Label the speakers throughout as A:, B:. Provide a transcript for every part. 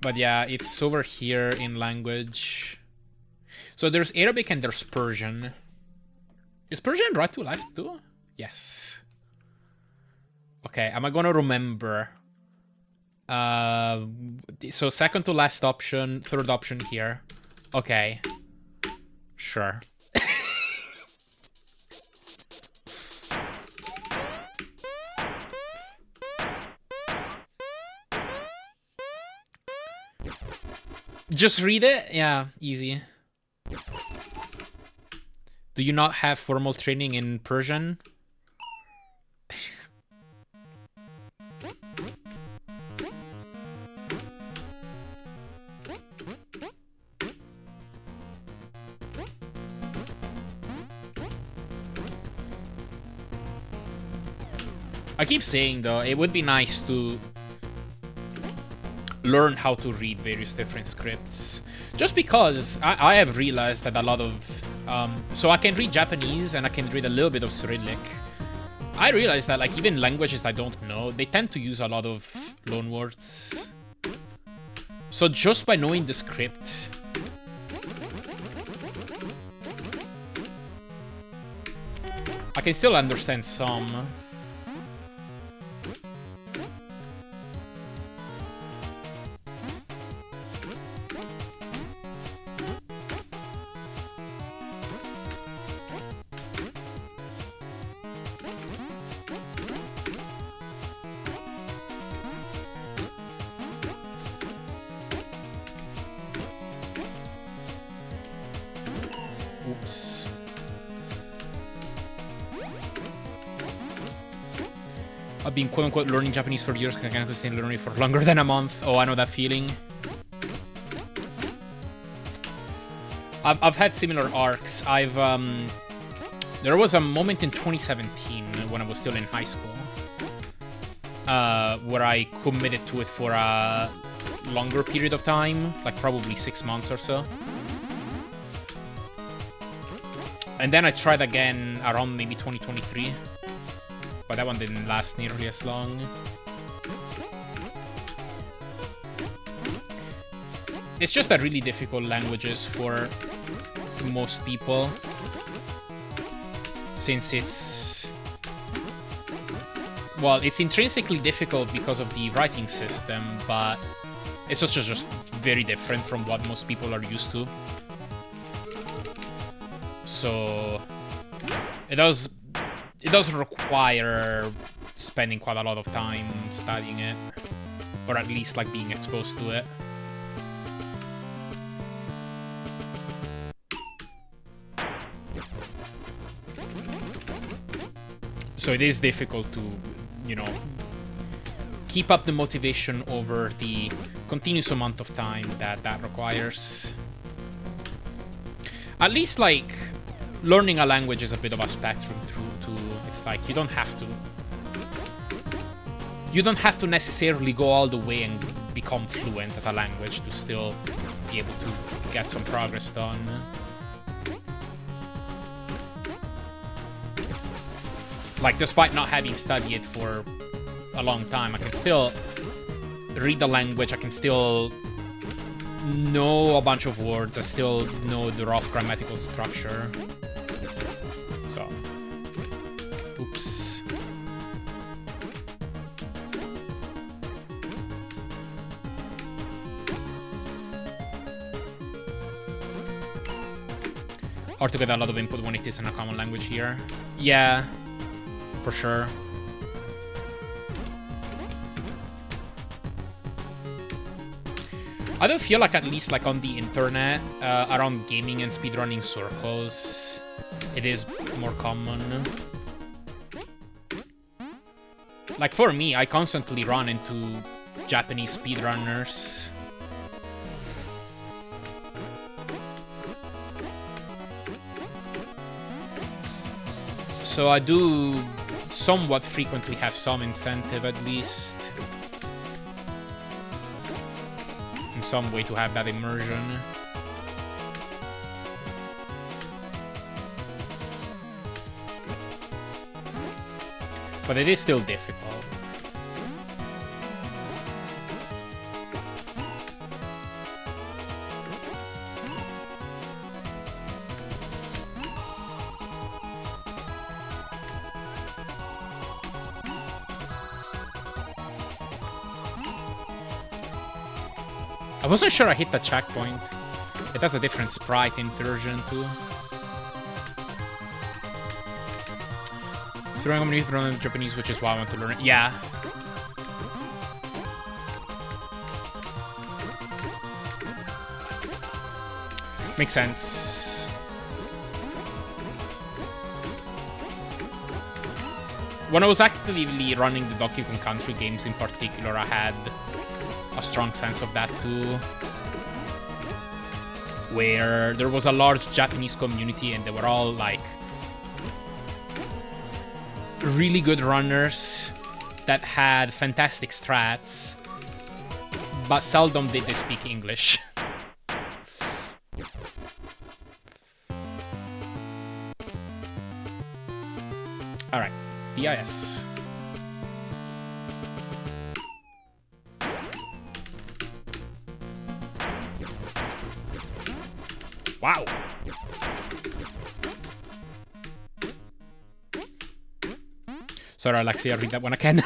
A: But yeah, it's over here in language. So there's Arabic and there's Persian. Is Persian right to left too? Yes. Okay, am I gonna remember? So second to last option, third option here. Okay. Sure. Just read it? Yeah, easy. Do you not have formal training in Persian? I keep saying, though, it would be nice to learn how to read various different scripts. Just because I have realized that a lot of... so I can read Japanese and I can read a little bit of Cyrillic. I realized that, like, even languages I don't know, they tend to use a lot of loanwords. So just by knowing the script... I can still understand some. Oops. I've been quote-unquote learning Japanese for years, I can't stay learning for longer than a month. Oh, I know that feeling. I've had similar arcs. There was a moment in 2017 when I was still in high school where I committed to it for a longer period of time, like probably 6 months or so. And then I tried again around maybe 2023. But that one didn't last nearly as long. It's just a really difficult languages for most people. Since it's... well, it's intrinsically difficult because of the writing system, but it's also just very different from what most people are used to. So it does require spending quite a lot of time studying it, or at least like being exposed to it. So it is difficult to, you know, keep up the motivation over the continuous amount of time that requires. At least, like, learning a language is a bit of a spectrum through to... it's like, you don't have to necessarily go all the way and become fluent at a language to still be able to get some progress done. Like, despite not having studied it for a long time, I can still read the language, I can still know a bunch of words, I still know the rough grammatical structure. So, oops. Hard to get a lot of input when it isn't a common language here. Yeah, for sure. I do feel like, at least like on the internet, around gaming and speedrunning circles, it is more common. Like for me, I constantly run into Japanese speedrunners. So I do somewhat frequently have some incentive, at least. Some way to have that immersion. But it is still difficult. I wasn't sure I hit the checkpoint. It has a different sprite in Persian too. Throwing on the Japanese, which is why I want to learn it. Yeah. Makes sense. When I was actively running the Donkey Kong Country games in particular, I had a strong sense of that too. Where there was a large Japanese community and they were all like really good runners that had fantastic strats, but seldom did they speak English. Alright, DIS. Wow. Sorry, Alexia, I'll read that one again.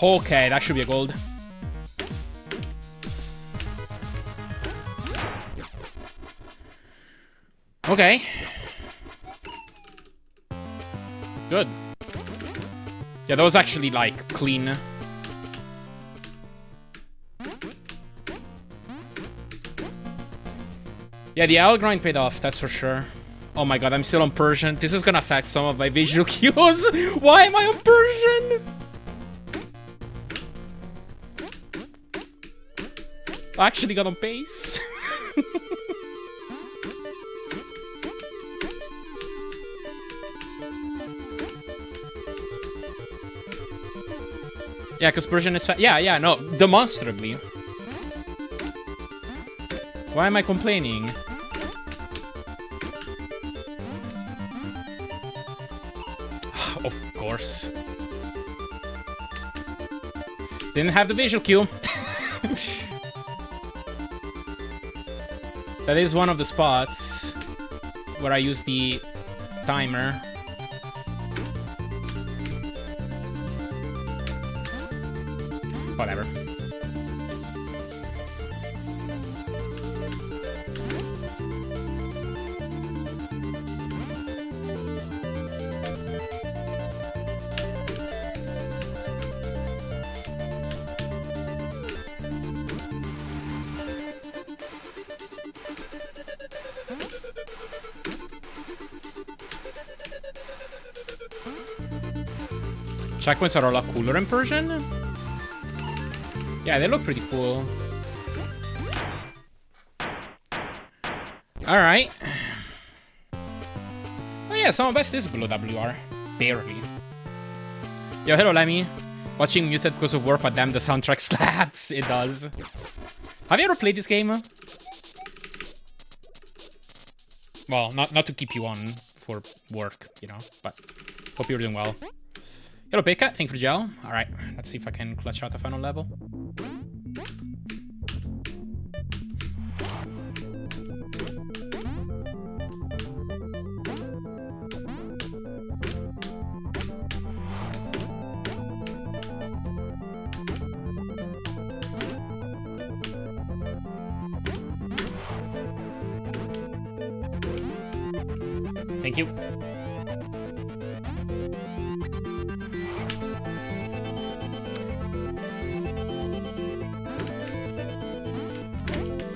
A: Okay, that should be a gold. Okay. Good. Yeah, that was actually, like, clean. Yeah, the owl grind paid off, that's for sure. Oh my god, I'm still on Persian. This is gonna affect some of my visual cues. Why am I on Persian? I actually got on pace. Yeah, because Persian is yeah, no, demonstrably. Why am I complaining? Of course. Didn't have the visual cue. That is one of the spots where I use the timer. Whatever. Checkpoints are a lot cooler in Persian. Yeah, they look pretty cool. Alright. Oh yeah, some of best is below WR. Barely. Yo, hello Lemmy. Watching muted because of work, but damn, the soundtrack slaps. It does. Have you ever played this game? Well, not to keep you on for work, you know, but hope you're doing well. Hello, Pekka. Thank you for gel. Alright, let's see if I can clutch out the final level. Thank you.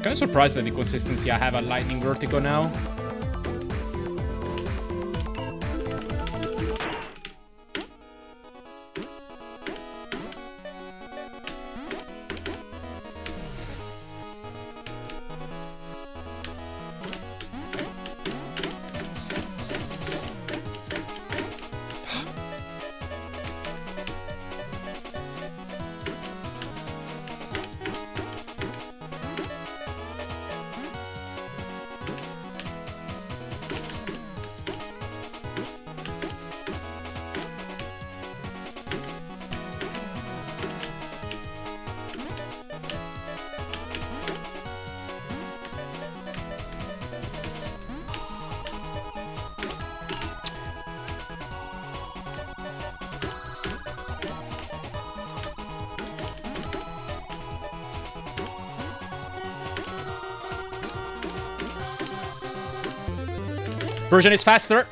A: Kind of surprised at the consistency I have at Lightning Vertigo now. Persian is faster.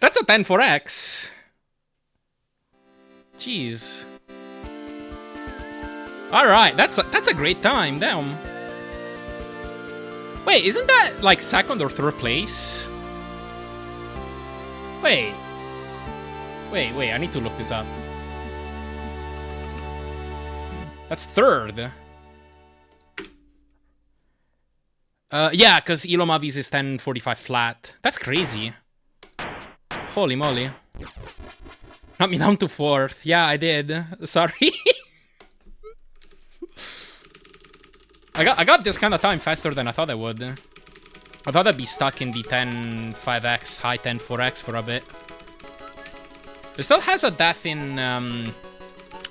A: That's a 10 for X. Jeez. All right, that's a great time. Damn. Wait, isn't that like second or third place? Wait. I need to look this up. That's third. Yeah, because Elo Mavis is 10:45 flat. That's crazy. Holy moly. Knocked me down to fourth. Yeah, I did. Sorry. I got this kind of time faster than I thought I would. I thought I'd be stuck in the 10.5x, high 10.4x for a bit. It still has a death in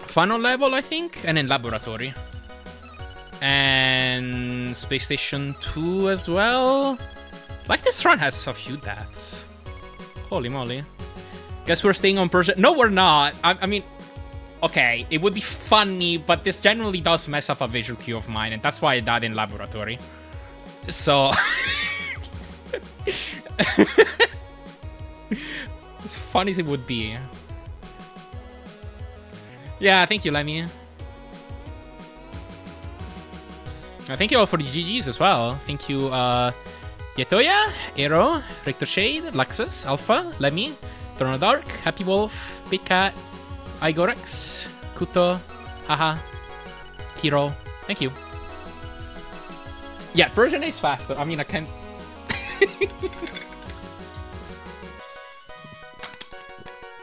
A: funnel level, I think, and in laboratory. And Space Station 2 as well. Like, this run has a few deaths. Holy moly. Guess we're staying on Persian. No, we're not. I mean, okay, it would be funny, but this generally does mess up a visual cue of mine, and that's why I died in laboratory. So... as fun as it would be. Yeah, thank you, Lemmy. Thank you all for the GGs as well. Thank you, Yetoya, Aero, Richter Shade, Luxus, Alpha, Lemmy, Throno Dark, Happy Wolf, Big Cat, Igorex, Kuto, Haha, Hero. Thank you. Yeah, Persian is faster. I mean, I can't...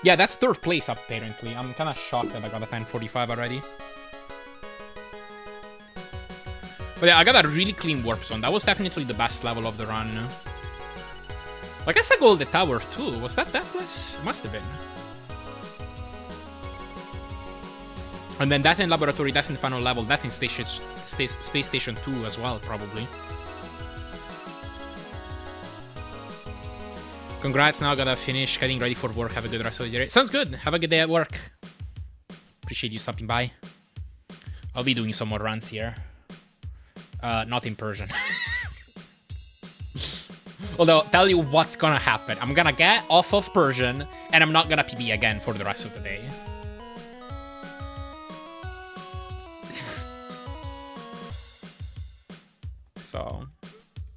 A: Yeah, that's third place apparently. I'm kind of shocked that I got a 10:45 already. But yeah, I got a really clean warp zone. That was definitely the best level of the run. I guess I gold the tower too. Was that deathless? It must have been. And then death in laboratory, death in final level, death in Space Station 2 as well, probably. Congrats, now I gotta finish getting ready for work. Have a good rest of the day. Sounds good. Have a good day at work. Appreciate you stopping by. I'll be doing some more runs here. Not in Persian. Although, tell you what's gonna happen. I'm gonna get off of Persian, and I'm not gonna PB again for the rest of the day. So...